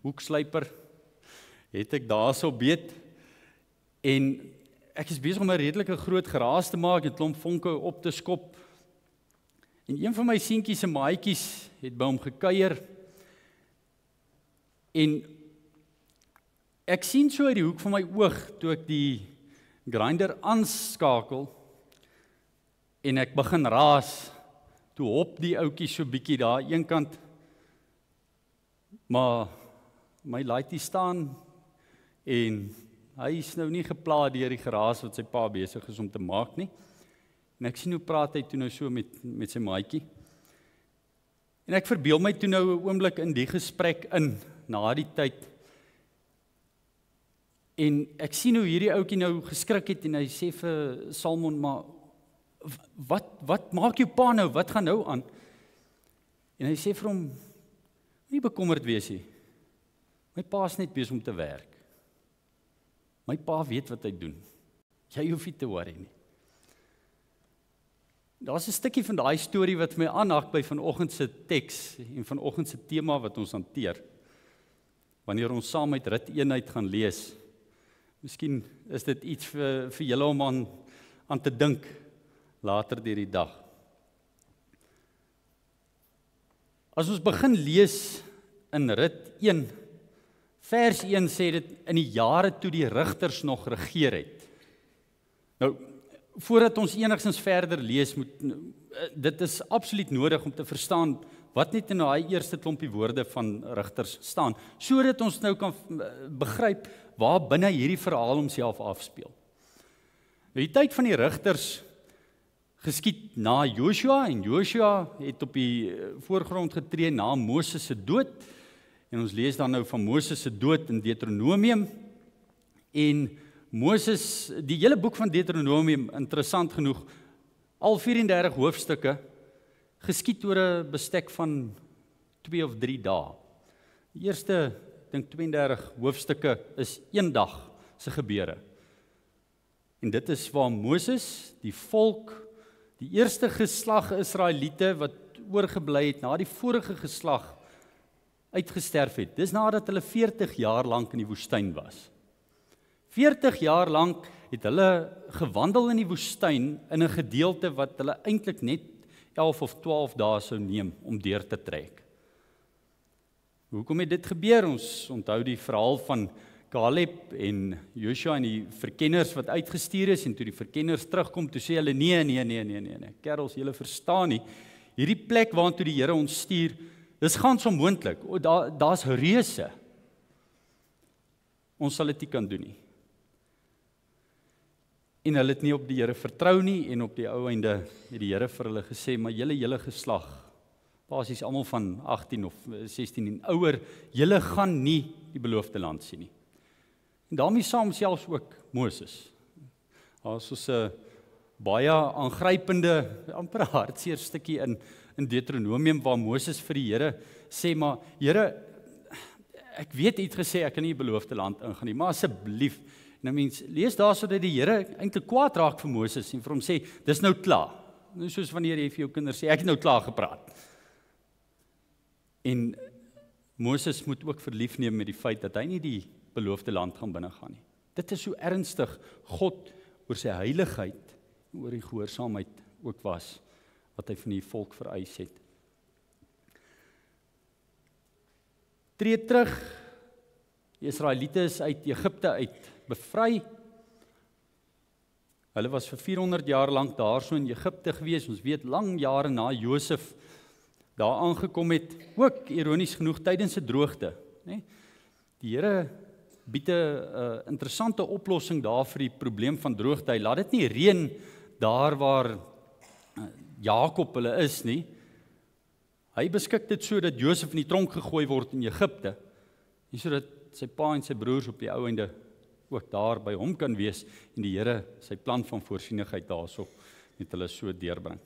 hoeksluiper, het ek daarso beet, en ek is besig om 'n redelike groot geraas te maak, 'n klomp vonke op te skop, en een van my seentjies se maatjies het by hom gekuier, en ek sien so uit die hoek van my oog, toe ek die grinder aanskakel, en ek begin raas, toe hop die ouetjie so bietjie daar een kant, maar my laaitjie staan, en hy is nou nie gepla deur die geraas wat sy pa besig is om te maak nie, en ek sien hoe praat hy toe nou so met sy maatjie, en ek verbeel my toe nou 'n oomblik in die gesprek in, na die tyd, en ek sien hoe hierdie ouetjie nou geskrik het, en hy sê vir Salmon, maar wat maak jou pa nou, wat gaan nou aan? En hy sê vir hom, nie bekommerd wees nie, my pa is net besig om te werk, my pa weet wat hy doen, jy hoef nie te worry nie. Daar's 'n stukkie van daai storie wat my aanhak by vanoggend se teks, en vanoggend se tema wat ons hanteer, wanneer ons saam met Rit 1 gaan lees. Miskien is dit iets vir julle om aan te dink later deur die dag. As ons begin lees in Rit 1, vers 1 sê dit in die jare toe die rigters nog regeer het. Nou, voordat ons enigstens verder lees, dit is absoluut nodig om te verstaan wat net in daai eerste klompie woorde van rigters staan, sodat ons nou kan begryp waar binne hierdie verhaal homself afspeel. Die tyd van die rigters geskied na Joshua, en Joshua het op die voorgrond getree na Moses se dood, en ons lees dan nou van Moses se dood in Deuteronomium, en Moses, die hele boek van Deuteronomium, interessant genoeg, al 34 hoofstukke, geskied oor 'n bestek van 2 of 3 dae. Die eerste, ek dink 32 hoofstukke is 1 dag se gebeure. En dit is waar Moses, die volk, die eerste geslag Israeliete wat oorgebly het na die vorige geslag uitgesterf het. Dis nadat hulle 40 jaar lank in die woestyn was. 40 jaar lank het hulle gewandel in die woestyn in 'n gedeelte wat hulle eintlik net 11 of 12 dae sou neem om deur te trek. Hoekom het dit gebeur? Ons onthou die verhaal van Caleb en Joshua en die verkenners wat uitgestuur is, en toe die verkenners terugkom, toe sê hulle, nee, kerels, julle verstaan nie, hierdie plek waartoe die Here ons stuur, dis gans onmoontlik, daar's reuse, ons sal dit nie kan doen nie. En hulle het nie op die Here vertrou nie, en op die ou einde het die Here vir hulle gesê, maar julle geslag, basies almal van 18 of 16 en ouer, julle gaan nie die beloofde land sien nie. En daarmee saam selfs ook Moses. Daar is soos 'n baie aangrypende, amper hartseer stukkie in Deuteronomium waar Moses vir die Here sê, maar Here, ek weet u het gesê ek kan nie die beloofde land ingaan nie, maar asseblief, nou mens lees daar sodat die Here eintlik kwaad raak vir Moses en vir hom sê, dis nou klaar. Nou soos wanneer jy vir jou kinders sê, ek het nou klaar gepraat. En Moses moet ook verlief neem met die feit dat hy nie die beloofde land gaan binnegaan nie. Dit is so ernstig God oor sy heiligheid en oor die gehoorsaamheid ook was wat hy van die volk vereis het. Tree terug, die Israeliete is uit Egipte uit bevry. Hulle was vir 400 jaar lank daar so in Egipte gewees. Ons weet lang jare na Josef daar aangekom het, ook ironies genoeg tydens 'n droogte, né? Die Here bied 'n interessante oplossing daar vir die probleem van droogte. Hy laat dit nie reën daar waar Jakob hulle is nie. Hy beskik dit so dat Josef in die tronk gegooi word in Egipte, en sodat sy pa en sy broers op die ou einde ook daar by hom kan wees en die Here sy plan van voorsienigheid daarso met hulle so deurbring.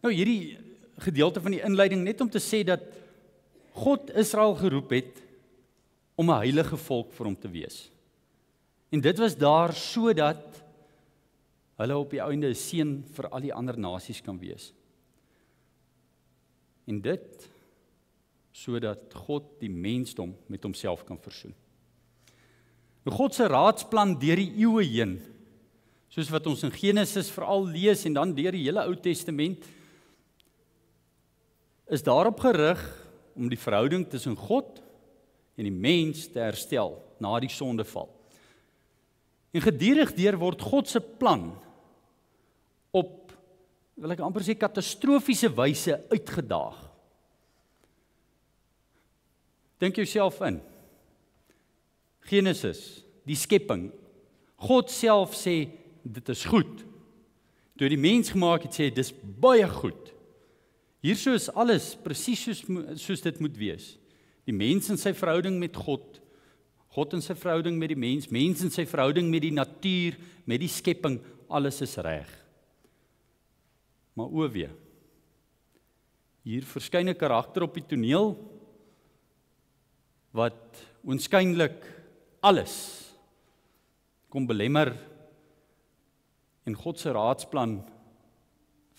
Nou hierdie gedeelte van die inleiding net om te sê dat God Israel geroep het om 'n heilige volk vir hom te wees. En dit was daar sodat hulle op die einde 'n seën vir al die ander nasies kan wees. En dit sodat God die mensdom met homself kan versoen. God se raadsplan deur die eeue heen, soos wat ons in Genesis veral lees en dan deur die hele Ou Testament, is daarop gerig om die verhouding tussen God en die mens te herstel na die sondeval. En gedurig deur word God se plan op, wil ek amper sê, katastrofiese wyse uitgedaag. Dink jouself in. Genesis, die skepping. God self sê, dit is goed. Toe die mens gemaak het, sê, dis baie goed. Hierso is alles presies soos dit moet wees. Die mens in sy verhouding met God, God in sy verhouding met die mens in sy verhouding met die natuur, met die skepping, alles is reg. Maar o wee, hier verskyn 'n karakter op die toneel, wat oënskynlik alles kom belemmer en God se raadsplan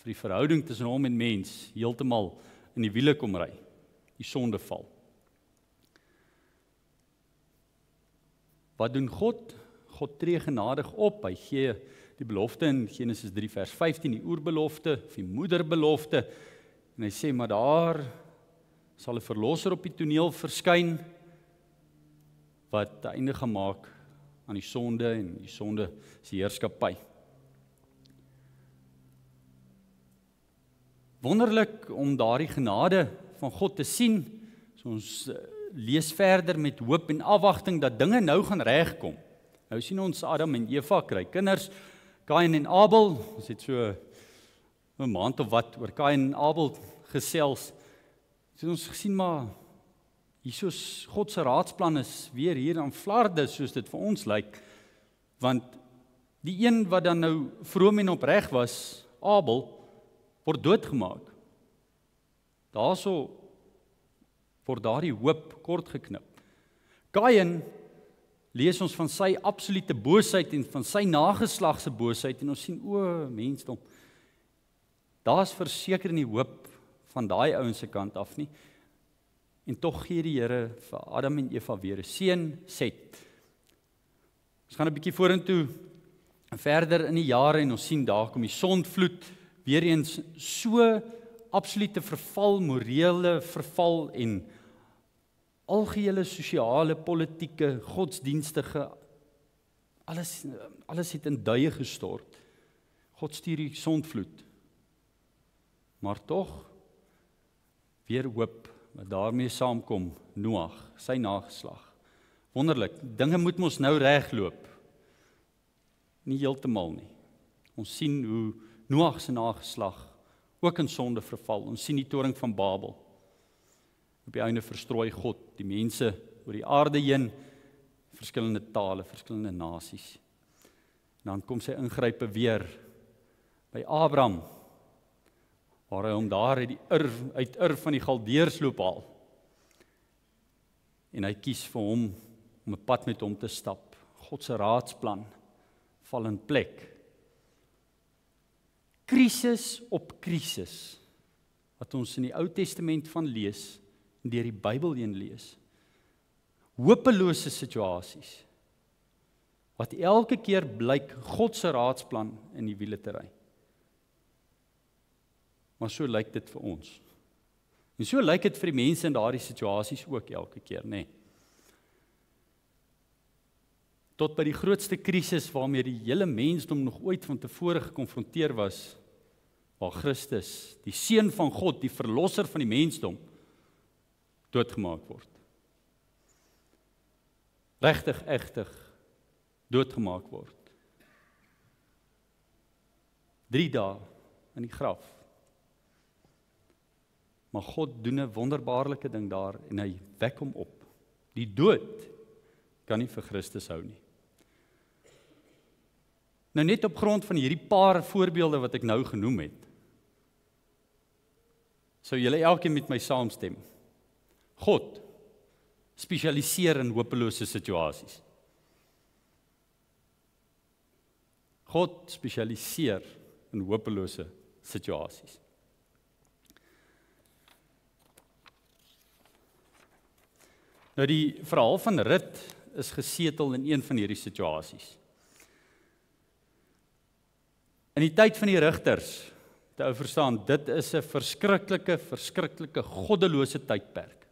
vir die verhouding tussen hom en mens heeltemal in die wiele kom ry, die sondeval. Wat doen God? God tree genadig op, hy gee die belofte in Genesis 3 vers 15, die oerbelofte, of die moederbelofte, en hy sê, maar daar sal 'n verlosser op die toneel verskyn, wat einde gemaak aan die sonde en die sonde se heerskappy. Wonderlik om daardie genade van God te sien, so ons lees verder met hoop en afwagting dat dinge nou gaan regkom. Nou sien ons Adam en Eva kry kinders, Kain en Abel, ons het so 'n maand of wat oor Kain en Abel gesels. So ons gesien maar hiersoos God se raadsplan is weer hier aan flarde soos dit vir ons lyk, want die een wat dan nou vroom en opreg was, Abel, word doodgemaak. Daarso word daardie hoop kort geknip. Kain lees ons van sy absolute boosheid en van sy nageslag se boosheid en ons sien, o, mensdom, daar's verseker nie hoop van daai ouens se kant af nie. En tog gee die Here vir Adam en Eva weer 'n seun, Set. Ons gaan 'n bietjie vorentoe verder in die jare en ons sien daar kom die sondvloed, weer eens so absolute verval, morele verval en algehele sosiale, politieke, godsdienstige, alles het in duie gestort. God stuur die sondvloed. Maar tog weer hoop wat daarmee saamkom, Noag, sy nageslag. Wonderlik, dinge moet ons nou regloop. Nie heeltemal nie. Ons sien hoe Noag se nageslag ook in sonde verval. Ons sien die toring van Babel. Op die einde verstrooi God die mense oor die aarde heen, verskillende tale, verskillende nasies. En dan kom sy ingrype weer by Abraham, waar hy hom daar uit Ur van die Galdeërs loop haal. En hy kies vir hom om 'n pad met hom te stap. God se raadsplan val in plek. Krisis op krisis, wat ons in die Ou Testament van lees, en deur die Bybel heen lees. Hopelose situasies, wat elke keer blyk God se raadsplan in die wiele te ry. Maar so lyk dit vir ons. En so lyk dit vir die mense in daardie situasies ook elke keer, nê. Tot by die grootste krisis waarmee die hele mensdom nog ooit van tevore gekonfronteer was, waar Christus, die Seun van God, die verlosser van die mensdom, doodgemaak word. Regtig, egtig doodgemaak word. 3 dae in die graf. Maar God doen 'n wonderbaarlike ding daar en hy wek hom op. Die dood kan nie vir Christus hou nie. Nou net op grond van hierdie paar voorbeelde wat ek nou genoem het, sou julle elkeen met my saamstem. God spesialiseer in hopelose situasies. God spesialiseer in hopelose situasies. Nou die verhaal van Rut is gesetel in een van hierdie situasies. In die tyd van die rigters, te ou verstaan, dit is 'n verskriklike goddelose tydperk.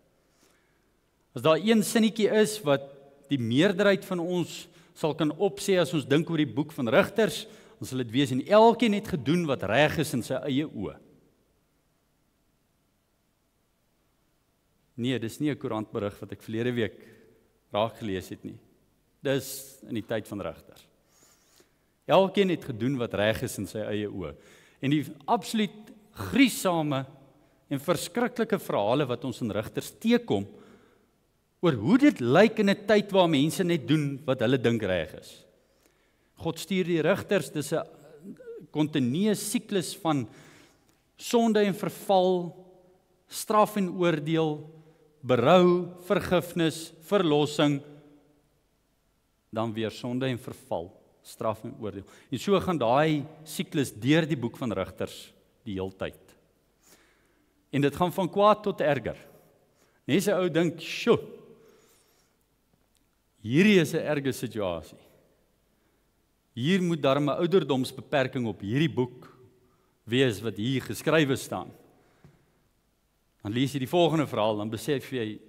As daar een sinnetjie is wat die meerderheid van ons sal kan opsê as ons dink oor die boek van Rigters, dan sal dit wees en elkeen het gedoen wat reg is in sy eie oë. Nee, dis nie 'n koerantberig wat ek verlede week raak gelees het nie. Dis in die tyd van Rigters. Elkeen het gedoen wat reg is in sy eie oë. En die absoluut gruisame en verskriklike verhale wat ons in Rigters teekom, oor hoe dit lyk in 'n tyd waar mense net doen wat hulle dink reg is. God stuur die rigters, dis 'n kontinue siklus van sonde en verval, straf en oordeel, berou, vergifnis, verlossing, dan weer sonde en verval, straf en oordeel. En so gaan daai siklus deur die boek van Rigters die hele tyd. En dit gaan van kwaad tot erger. Net so ou dink, "Sjoe, hierdie is 'n erge situasie. Hier moet daar 'n ouderdomsbeperking op hierdie boek wees wat hier geskrywe staan." Dan lees jy die volgende verhaal, dan besef jy,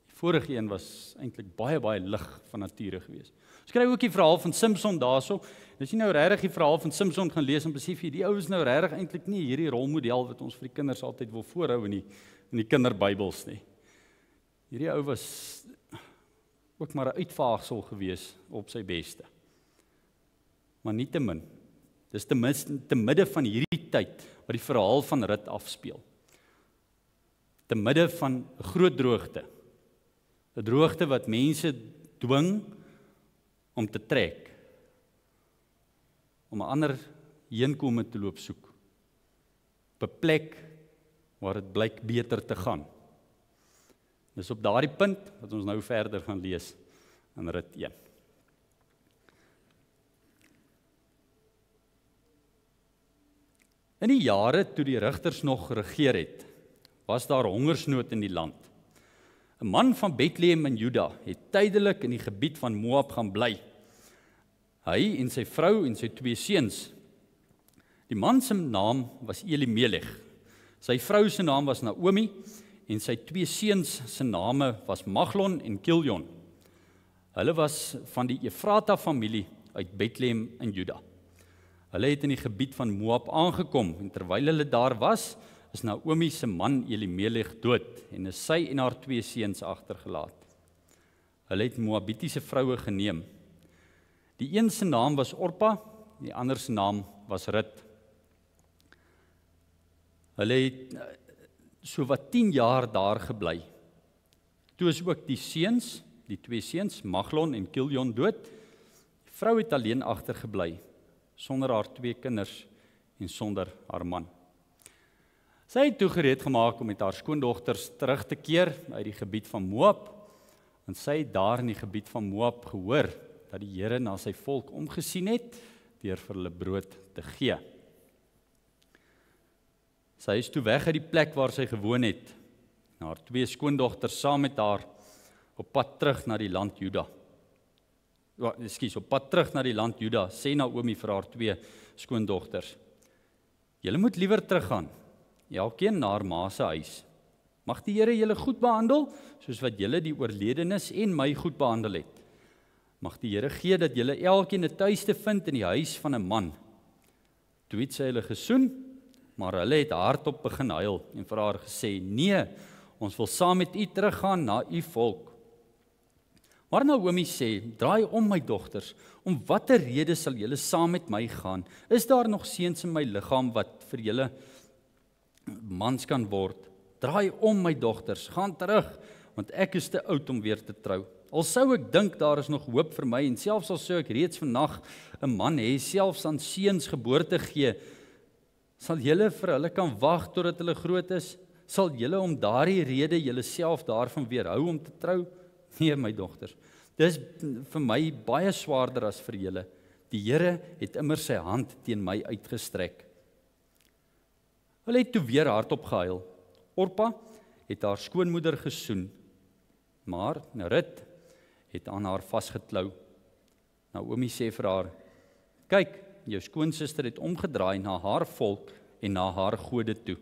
die vorige een was eintlik baie lig van nature gewees. Skryf ook die verhaal van Samson daarso. As jy nou regtig die verhaal van Samson gaan lees, dan besef jy, die ou is nou regtig eintlik nie hierdie rolmodel wat ons vir die kinders altyd wil voorhou in die kinderbybels nie. Hierdie ou was ook maar 'n uitvaagsel gewees op sy beste. Maar nietemin, dis te midde van hierdie tyd wat die verhaal van Rut afspeel. Te midde van 'n groot droogte. 'n Droogte wat mense dwing om te trek. Om 'n ander heenkome te loop soek. Op 'n plek waar dit blyk beter te gaan. Dis op daardie punt wat ons nou verder gaan lees in Rut 1. In die jare toe die rigters nog geregeer het, was daar hongersnood in die land. 'n Man van Bethlehem in Juda het tydelik in die gebied van Moab gaan bly. Hy en sy vrou en sy 2 seuns. Die man se naam was Elimelech. Sy vrou se naam was Naomi en sy 2 seuns se name was Maglon en Kiljon. Hulle was van die Efrata familie uit Bethlehem in Juda. Hulle het in die gebied van Moab aangekom en terwyl hulle daar was, is Naomi se man Elimelech dood en is sy en haar 2 seuns agtergelaat. Hulle het Moabitiese vroue geneem. Die een se naam was Orpa, die ander se naam was Rut. Hulle het so wat 10 jaar daar gebly. Toe is ook die seuns, die 2 seuns, Maglon en Kiljon dood. Die vrou het alleen agtergebly, sonder haar 2 kinders en sonder haar man. Sy het toe gereed gemaak om met haar skoondogters terug te keer uit die gebied van Moab, en sy het daar in die gebied van Moab gehoor dat die Here na sy volk omgesien het deur vir hulle brood te gee. Sy is toe weg uit die plek waar sy gewoon het, en haar 2 skoondogters saam met haar op pad terug na die land Juda. Op pad terug na die land Juda, sê Naomi vir haar 2 skoondogters: "Julle moet liewer teruggaan, elkeen na haar ma se huis. Mag die Here julle goed behandel, soos wat julle die oorledenes en my goed behandel het. Mag die Here gee dat julle elkeen 'n tuiste vind in die huis van 'n man." Toe het sy hulle gesoen, maar hulle het hardop begin huil en vir haar gesê: "Nee, ons wil saam met u teruggaan na u volk." Maar Naomi sê: "Draai om, my dogters, om watter rede sal julle saam met my gaan? Is daar nog seuns in my liggaam wat vir julle mans kan word? Draai om, my dogters, gaan terug, want ek is te oud om weer te trou. Al sou ek dink daar is nog hoop vir my, en selfs al sou ek reeds vandag 'n man hê, selfs aan seuns geboorte gee, sal julle vir hulle kan wag totdat hulle groot is? Sal julle om daardie rede julle self daarvan weerhou om te trou? Nee, my dogters, dis vir my baie swaarder as vir julle. Die Here het immer sy hand teen my uitgestrek." Hulle het toe weer hardop gehuil. Orpa het haar skoonmoeder gesoen. Maar Rut het aan haar vasgeklou. Naomi sê vir haar, kyk, jou skoonsister het omgedraai na haar volk en na haar gode toe.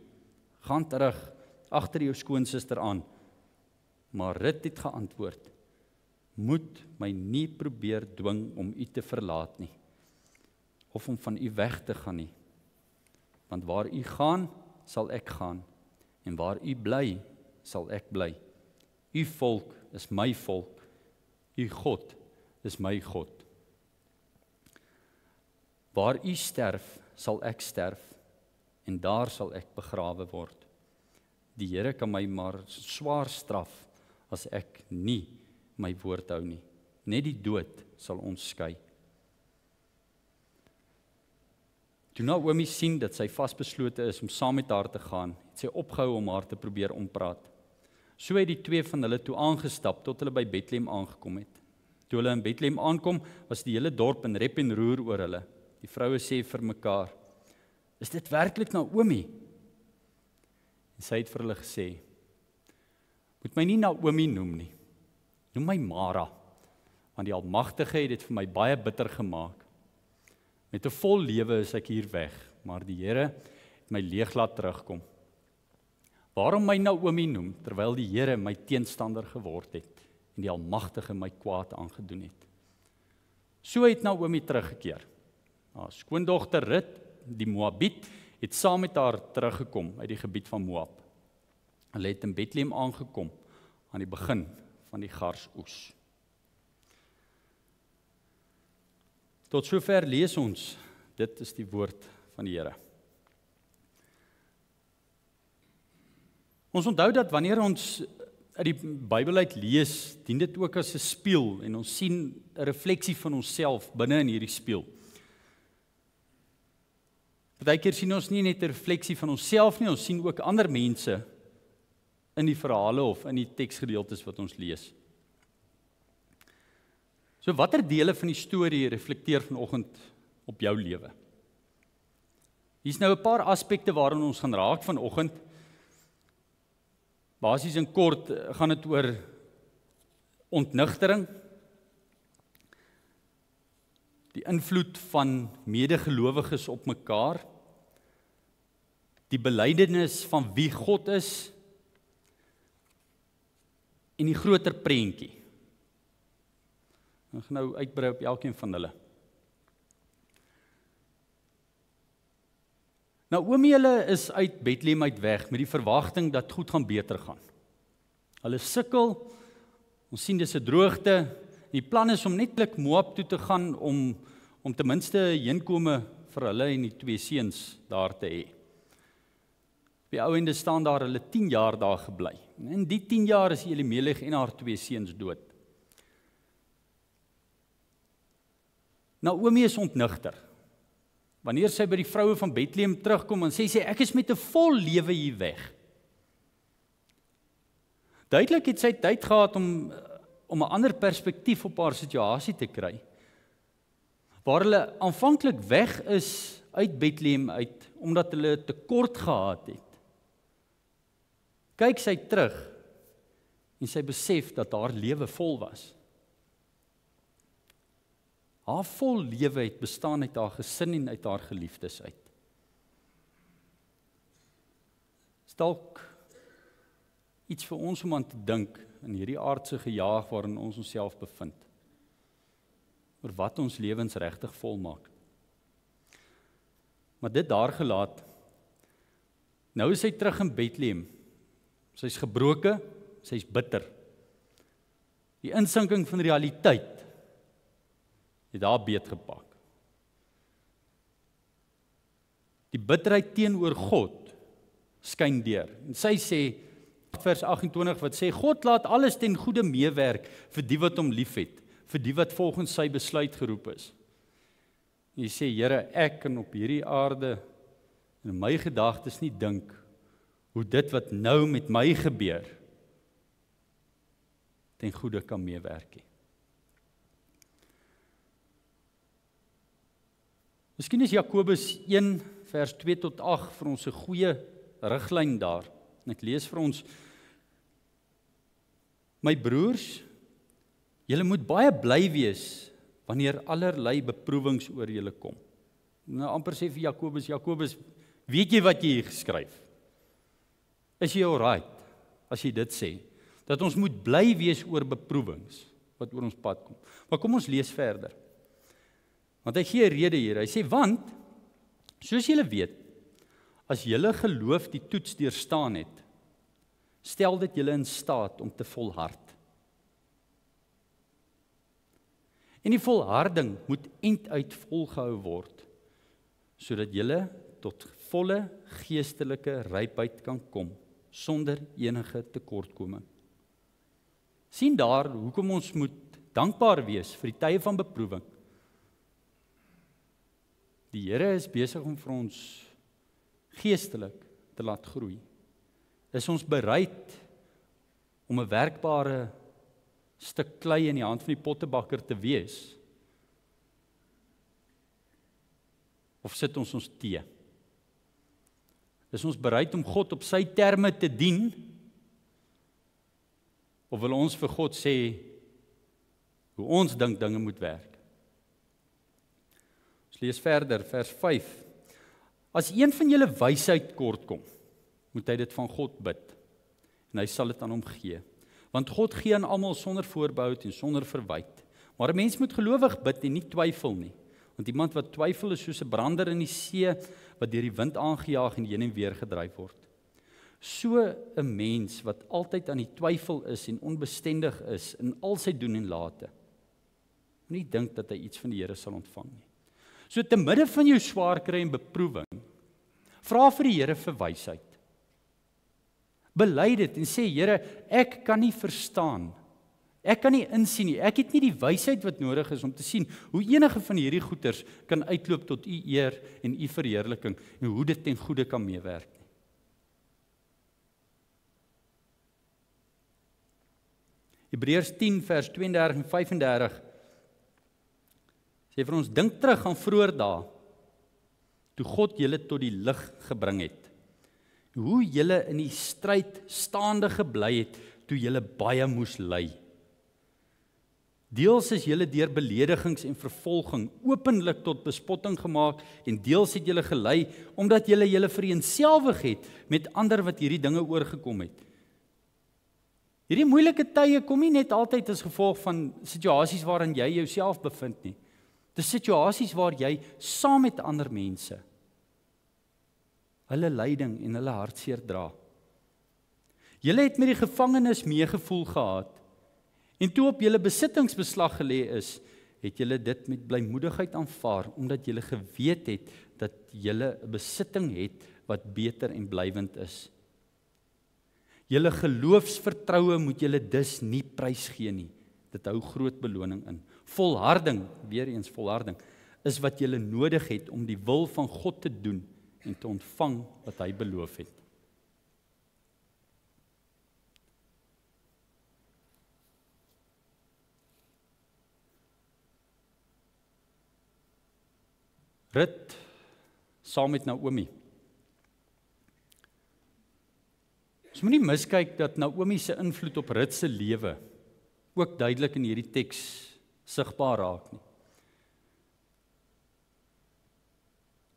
Gaan terug, agter jou skoonsister aan. Maar Rut het geantwoord, moet my nie probeer dwing om u te verlaat nie, of om van u weg te gaan nie. Want waar u gaan, sal ek gaan, en waar u bly, sal ek bly. U volk is my volk, u God is my God. Waar u sterf, sal ek sterf, en daar sal ek begrawe word. Die Here kan my maar swaar straf, as ek nie my woord hou nie. Net die dood sal ons skei. Toe Naomi sien dat sy vasbeslote is om saam met haar te gaan, het sy opgehou om haar te probeer ompraat. So het die twee van hulle toe aangestap, tot hulle by Bethlehem aangekom het. Toe hulle in Bethlehem aankom, was die hele dorp in rep en roer oor hulle. Die vroue sê vir mekaar, is dit werklik Naomi? En sy het vir hulle gesê, moet my nie Naomi noem nie, noem my Mara, want die Almagtige het dit vir my baie bitter gemaak. Met 'n vol lewe is ek hier weg, maar die Here het my leeg laat terugkom. Waarom my Naomi noem, terwyl die Here my teenstander geword het, en die Almagtige my kwaad aangedoen het? So het Naomi teruggekeer. Haar skoondogter Rut, die Moabiet, het saam met haar teruggekom uit die gebied van Moab. Hulle het in Bethlehem aangekom aan die begin van die garsoes. Tot sover lees ons, dit is die woord van die Here. Ons onthou dat wanneer ons uit die Bybel uit lees, dien dit ook as 'n spieël en ons sien 'n refleksie van onsself binne in hierdie spieël. Partykeer sien ons nie net 'n refleksie van onsself nie, ons sien ook ander mense in die verhale of in die teksgedeeltes wat ons lees. So watter dele van die storie reflekteer vanoggend op jou lewe? Hier's nou 'n paar aspekte waaraan ons gaan raak vanoggend. Basies in kort gaan dit oor ontnigtering, die invloed van medegelowiges op mekaar, die belydenis van wie God is, en die groter prentjie. Ek gaan nou uitbrei op elkeen van hulle. Naomi hulle is uit Bethlehem uit weg met die verwagting dat goed gaan beter gaan. Hulle sukkel, ons sien dis 'n droogte, die plan is om netlik Moab toe te gaan om ten minste heenkome vir hulle en die twee seuns daar te hê. Op die ou ende staan daar hulle 10 jaar daar gebly. En in die 10 jaar is Elimelech en haar twee seuns dood. Naomi is ontnigter. Wanneer sy by die vroue van Bethlehem terugkom en sê ek is met 'n vol lewe hier weg. Duidelik het sy tyd gehad om 'n ander perspektief op haar situasie te kry. Waar hulle aanvanklik weg is uit Bethlehem uit, omdat hulle tekort gehad het. Kyk sy terug en sy besef dat haar lewe vol was. Haar vol lewe het bestaan uit haar gesin en uit haar geliefdes uit. Is dalk iets vir ons om aan te dink in hierdie aardse gejaag waarin ons onsself bevind. Oor wat ons lewens regtig volmaak. Maar dit daar gelaat, nou is sy terug in Bethlehem. Sy's gebroke, sy's bitter. Die insinking van realiteit het daar beet gepak. Die bitterheid teenoor God skyn deur. En sy sê, vers 28 wat sê, God laat alles ten goeie meewerk vir die wat hom liefhet, vir die wat volgens sy besluit geroep is. En jy sê, Here, ek kan op hierdie aarde in my gedagtes nie dink hoe dit wat nou met my gebeur ten goeie kan meewerk nie. Miskien is Jakobus 1 vers 2 tot 8 vir ons 'n goeie riglyn daar. En ek lees vir ons My broers, julle moet baie bly wees wanneer allerlei beproewings oor julle kom. Nou amper sê vir Jakobus, weet jy wat jy hier geskryf? Is jy alright as jy dit sê? Dat ons moet bly wees oor beproewings wat oor ons pad kom. Maar kom ons lees verder. Want hy gee 'n rede hier. Hy sê, want, soos julle weet, as julle geloof die toets deurstaan het, stel dit julle in staat om te volhard. En die volharding moet einduit volgehou word, sodat julle tot volle geestelike rypheid kan kom, sonder enige tekortkoming. Sien daar, hoekom ons moet dankbaar wees vir die tye van beproewing. Die Here is besig om vir ons geestelik te laat groei. Is ons bereid om 'n werkbare stuk klei in die hand van die pottebakker te wees? Of sit ons teë? Is ons bereid om God op sy terme te dien? Of wil ons vir God sê hoe ons dink dinge moet werk? Ons lees verder, vers 5. As een van julle wysheid kort kom, moet hy dit van God bid, en hy sal dit aan hom gee. Want God gee aan almal sonder voorbehoud en sonder verwyte. Maar 'n mens moet gelowig bid en nie twyfel nie. Want iemand wat twyfel is soos 'n brander in die see, wat deur die wind aangejaag en heen en weer gedryf word. So 'n mens wat altyd aan die twyfel is en onbestendig is in al sy doen en late, moenie dink dat hy iets van die Here sal ontvang nie. So te midde van jou swaar kry en beproewing, vra vir die Here vir wysheid. Bely dit en sê, Here, ek kan nie verstaan. Ek kan nie insien nie. Ek het nie die wysheid wat nodig is om te sien hoe enige van hierdie goeters kan uitloop tot u eer en u verheerliking en hoe dit ten goeie kan meewerk nie. Hebreërs 10 vers 32 en 35 sê vir ons, dink terug aan vroeër dae, toe God julle tot die lig gebring het. Hoe julle in die stryd staande gebly het, toe julle baie moes ly. Deels is julle deur beledigings en vervolging openlik tot bespotting gemaak, en deels het julle gelei, omdat julle vereenselwig het met ander wat hierdie dinge oorgekom het. Hierdie moeilike tye kom nie net altyd as gevolg van situasies waarin jy jouself bevind nie. Dis situasies waar jy saam met ander mense hulle lyding en hulle hartseer dra. Julle het met die gevangenes meegevoel gehad, en toe op julle besittings beslag gelê is, het julle dit met blymoedigheid aanvaar, omdat julle geweet het dat julle 'n besitting het wat beter en blywend is. Julle geloofsvertroue moet julle dus nie prysgee nie. Dit hou groot beloning in. Volharding, weer eens volharding, is wat julle nodig het om die wil van God te doen en te ontvang wat hy beloof het. Rut saam met Naomi. Ons moenie miskyk dat Naomi se invloed op Rut se lewe ook duidelik in hierdie teks sigbaar raak nie.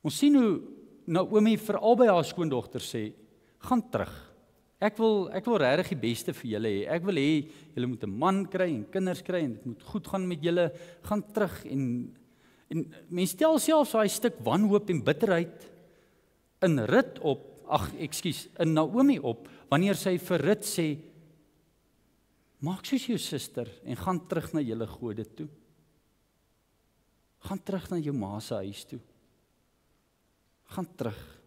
Ons sien hoe Naomi vir albei haar skoondogter sê, gaan terug. Ek wil regtig die beste vir julle hê. Ek wil hê julle moet 'n man kry en kinders kry en dit moet goed gaan met julle. Gaan terug en mens stel selfs daai stuk wanhoop en bitterheid in Naomi op, wanneer sy vir Rut sê, maak soos jou suster en gaan terug na julle gode toe. Gaan terug na jou ma se huis toe. Gaan terug.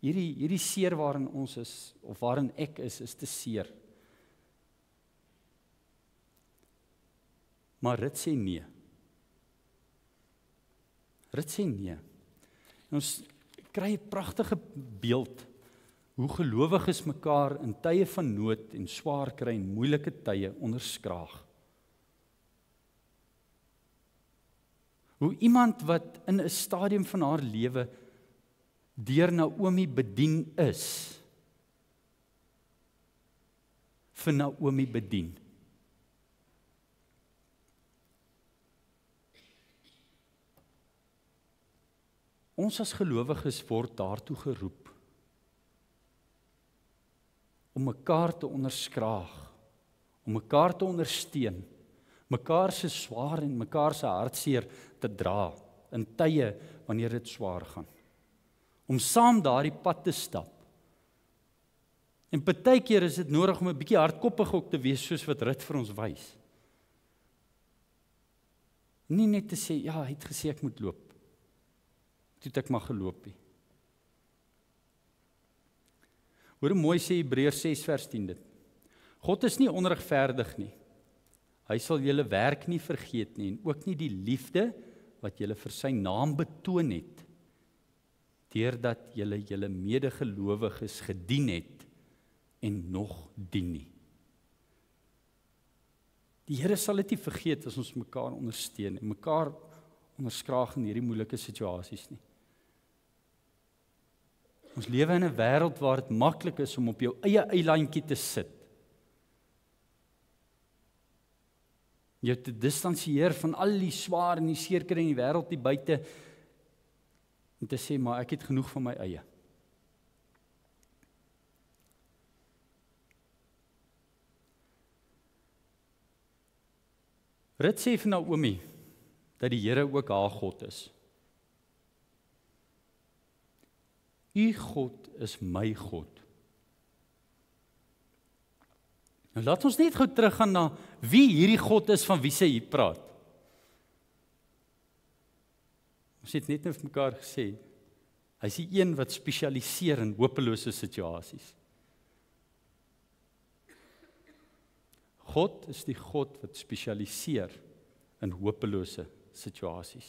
Hierdie seer waarin ons is, of waarin ek is te seer. Maar Rut sê nee. Rut sê nee. Ons kry 'n pragtige beeld hoe gelowiges mekaar in tye van nood en swaar kry en moeilike tye onderskraag. Hoe iemand wat in 'n stadium van haar lewe deur Naomi bedien is, vir Naomi bedien. Ons as gelowiges word daartoe geroep om mekaar te onderskraag, om mekaar te ondersteun, mekaar se swaar en mekaar se hartseer te dra in tye wanneer dit swaar gaan. Om saam daardie pad te stap. En partykeer is dit nodig om 'n bietjie hardkoppig ook te wees soos wat Rut vir ons wys. Nie net te sê, ja, hy het gesê ek moet loop. Toe het ek maar geloop nie. Hoor hoe mooi sê Hebreërs 6 vers 10 dit. God is nie onregverdig nie. Hy sal julle werk nie vergeet nie en ook nie die liefde wat julle vir sy naam betoon het, deurdat julle medegelowiges gedien het en nog dien nie. Die Here sal dit nie vergeet as ons mekaar ondersteun en mekaar onderskraag in hierdie moeilike situasies nie. Ons lewe in 'n wêreld waar dit maklik is om op jou eie eilandjie te sit. Jou te distansieer van al die swaar en die seerkry in die wêreld hier buite en te sê, maar ek het genoeg van my eie. Rut sê vir Naomi dat die Here ook haar God is. U God is my God. Nou laat ons net gou teruggaan na wie hierdie God is van wie sy hier praat. Ons het net vir mekaar gesê, hy is die een wat spesialiseer in hopelose situasies. God is die God wat spesialiseer in hopelose situasies.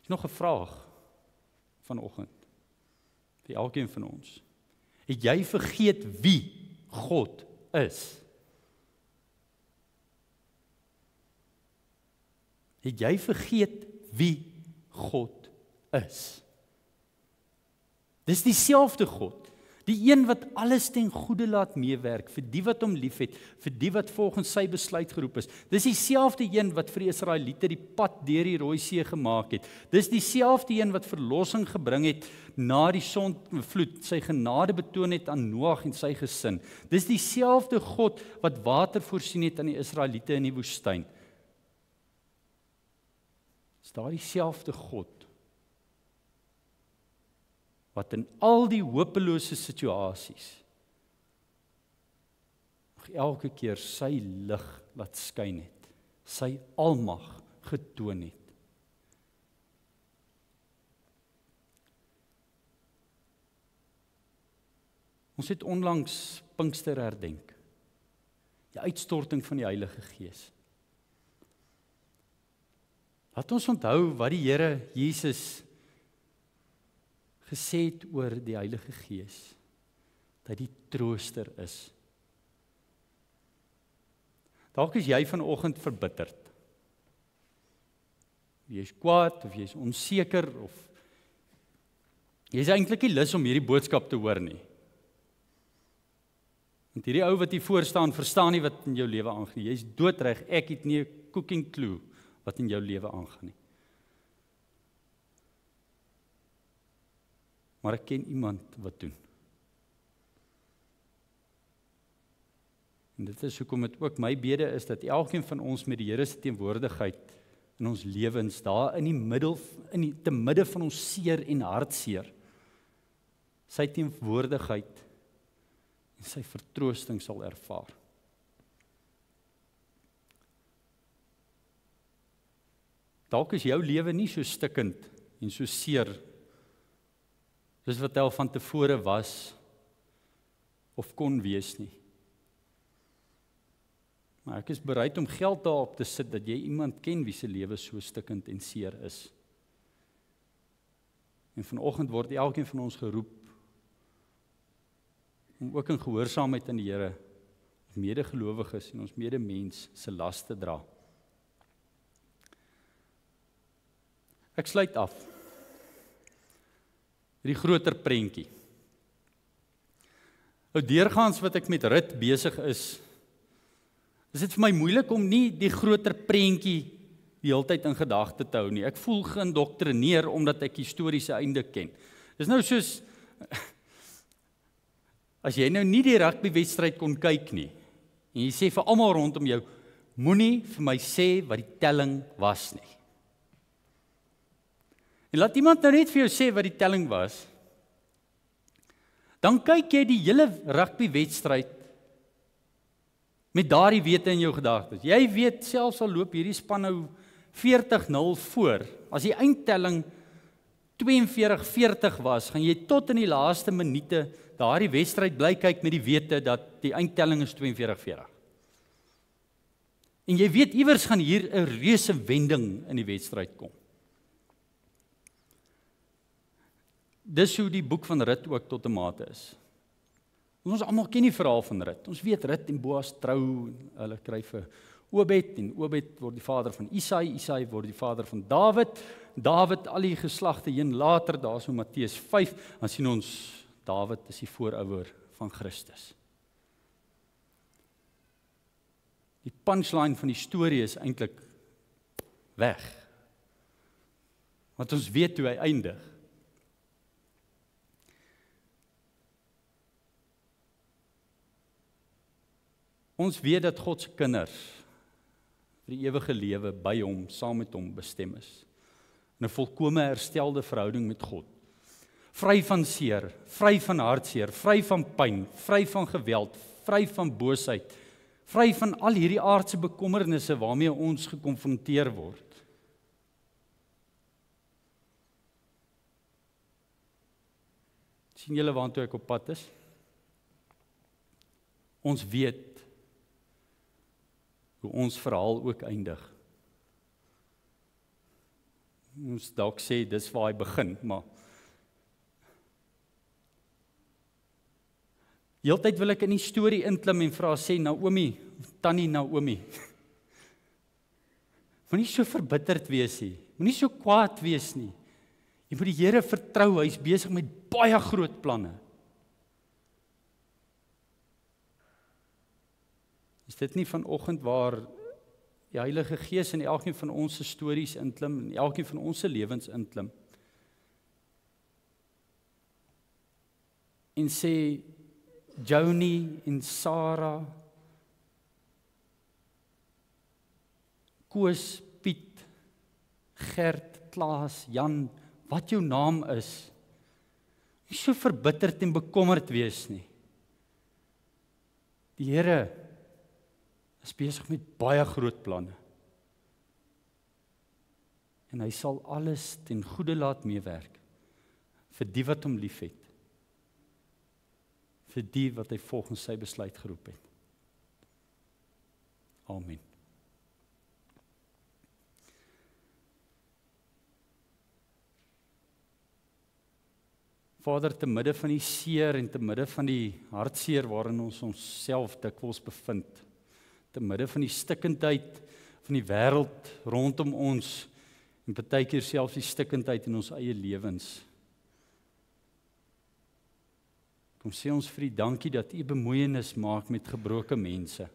Is nog 'n vraag vanoggend vir elkeen van ons. Het jy vergeet wie God is? Het jy vergeet wie God is? Dis dieselfde God. Die een wat alles ten goeie laat meewerk vir die wat hom liefhet, vir die wat volgens sy besluit geroep is. Dis dieselfde een wat vir die Israeliete die pad deur die Rooi See gemaak het. Dis dieselfde een wat verlossing gebring het na die sondvloed, sy genade betoon het aan Noag en sy gesin. Dis dieselfde God wat water voorsien het aan die Israeliete in die woestyn. Is daar dieselfde God wat in al die hopelose situasies nog elke keer sy lig laat skyn het, sy almag getoon het. Ons het onlangs Pinkster herdenk, die uitstorting van die Heilige Gees. Laat ons onthou wat die Here Jesus gesê het oor die Heilige Gees, dat die trooster is. Dalk is jy vanoggend verbitterd. Jy is kwaad, of jy is onseker, of jy is eintlik nie lus om hierdie boodskap te hoor nie. Want hierdie ou wat hier voor staan, verstaan nie wat in jou lewe aangaan nie. Jy is doodreg, ek het nie 'n cooking clue wat in jou lewe aangaan nie. Maar ek ken iemand wat doen. En dit is hoekom dit ook my bede is, dat elkeen van ons met die Here se teenwoordigheid in ons lewens, daar te midde van ons seer en hartseer, sy teenwoordigheid en sy vertroosting sal ervaar. Dalk is jou lewe nie so stikkend en so seer soos wat hy al van tevore was of kon wees nie. Maar ek is bereid om geld daarop te sit dat jy iemand ken wie se lewe so stikkend en seer is. En vanoggend word elkeen van ons geroep om ook in gehoorsaamheid aan die Here ons medegelowiges en ons medemens se las te dra. Ek sluit af. Die groter prentjie. Nou deurgaans wat ek met Rut besig is dit vir my moeilik om nie die groter prentjie, die hele tyd in gedagte te hou nie. Ek voel geïndoktrineer omdat ek die stories se einde ken. Dis nou soos as jy nou nie die rugbywedstryd kon kyk nie en jy sê vir almal rondom jou, moenie vir my sê wat die telling was nie. En laat iemand nou net vir jou sê wat die telling was, dan kyk jy die hele rugbywedstryd met daardie wete in jou gedagtes. Jy weet selfs al loop hierdie span nou 40-0 voor. As die eindtelling 42-40 was, gaan jy tot in die laaste minute daardie wedstryd bly kyk met die wete dat die eindtelling is 42-40. En jy weet iewers gaan hier 'n reuse wending in die wedstryd kom. Dis hoe die boek van Rut ook tot 'n mate is. Ons almal ken die verhaal van Rut. Ons weet Rut en Boas trou, hulle kry vir Obed en Obed word die vader van Isai, Isai word die vader van Dawid. Dawid al die geslagte heen later, daar is Matteus 5, dan sien ons Dawid is die voorouder van Christus. Die punchline van die storie is eintlik weg. Want ons weet hoe hy eindig. Ons weet dat God se kinders vir die ewige lewe by hom, saam met hom bestem is. In 'n volkome herstelde verhouding met God. Vry van seer, vry van hartseer, vry van pyn, vry van geweld, vry van boosheid, vry van al hierdie aardse bekommernisse waarmee ons gekonfronteer word. Sien julle waartoe ek op pad is? Ons weet hoe ons verhaal ook eindig. Ons dalk sê dis waar hy begin, maar heeltyd wil ek in die storie inklim en vra sê Naomi, tannie Naomi. Moenie so verbitterd wees nie. Moenie so kwaad wees nie. Jy moet die Here vertrou, hy's besig met baie groot planne. Is dit nie vanoggend waar die Heilige Gees in elkeen van ons se stories inklim, in elkeen van ons se lewens inklim? En sê Joni en Sarah, Koos, Piet, Gert, Klaas, Jan, wat jou naam is, nie so verbitterd en bekommerd wees nie. Die Here is besig met baie groot planne. En hy sal alles ten goeie laat meewerk vir die wat hom liefhet. Vir die wat hy volgens sy besluit geroep het. Amen. Vader, te midde van die seer en te midde van die hartseer waarin ons onsself dikwels bevind, te midde van die stikkendheid van die wêreld rondom ons en partykeer selfs die stikkendheid in ons eie lewens. Kom sê ons vir U dankie dat U bemoeienis maak met gebroke mense.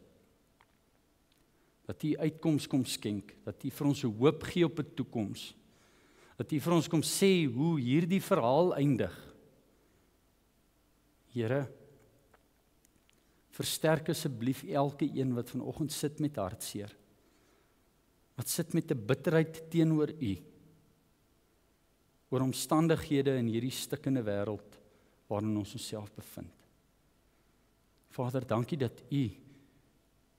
Dat U uitkoms kom skenk, dat U vir ons 'n hoop gee op 'n toekoms. Dat U vir ons kom sê hoe hierdie verhaal eindig. Here, versterk asseblief elke een wat vanoggend sit met hartseer. Wat sit met 'n bitterheid teenoor U. Oor omstandighede in hierdie stikkende wêreld waarin ons onsself bevind. Vader, dankie dat U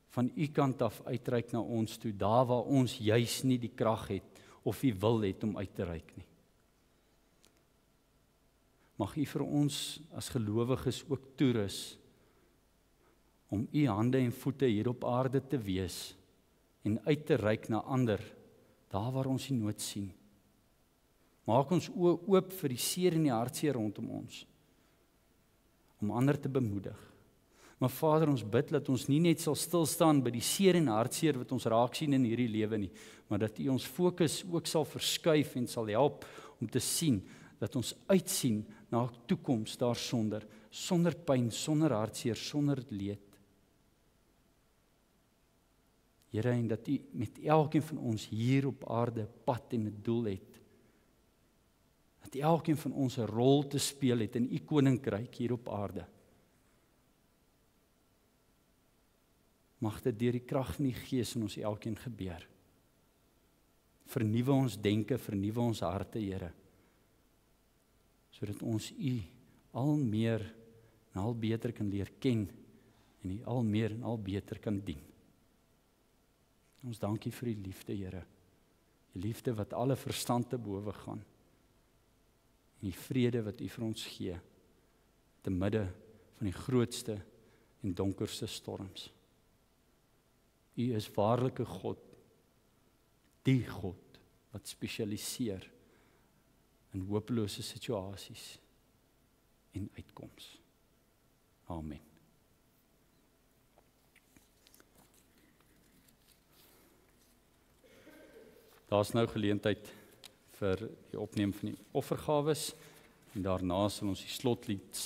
van U kant af uitreik na ons toe, daar waar ons juis nie die krag het of U wil het om uit te reik nie. Mag U vir ons as gelowiges ook toerus om U hande en voete hier op aarde te wees en uit te reik na ander, daar waar ons die nood sien. Maak ons oë oop vir die seer en die hartseer rondom ons, om ander te bemoedig. Maar Vader, ons bid dat ons nie net sal stil staan by die seer en hartseer wat ons raak sien in hierdie lewe nie, maar dat U ons fokus ook sal verskuif en sal help om te sien dat ons uitsien na 'n toekoms daarsonder, sonder pyn, sonder hartseer, sonder leed. Here, en dat U met elkeen van ons hier op aarde pad en 'n doel het. Dat elkeen van ons 'n rol te speel het in U koninkryk hier op aarde. Mag dit deur die krag van die Gees in ons elkeen gebeur. Vernuwe ons denke, vernuwe ons harte, Here, sodat ons U al meer en al beter kan leer ken en U al meer en al beter kan dien. Ons dankie vir U liefde, Here. Die liefde wat alle verstand te bowe gaan. En die vrede wat U vir ons gee, te midde van die grootste en donkerste storms. U is waarlike God, die God wat spesialiseer in hopelose situasies en uitkoms. Amen. Daar's nou geleentheid vir die opneem van die offergawes en daarna sal ons die slotlied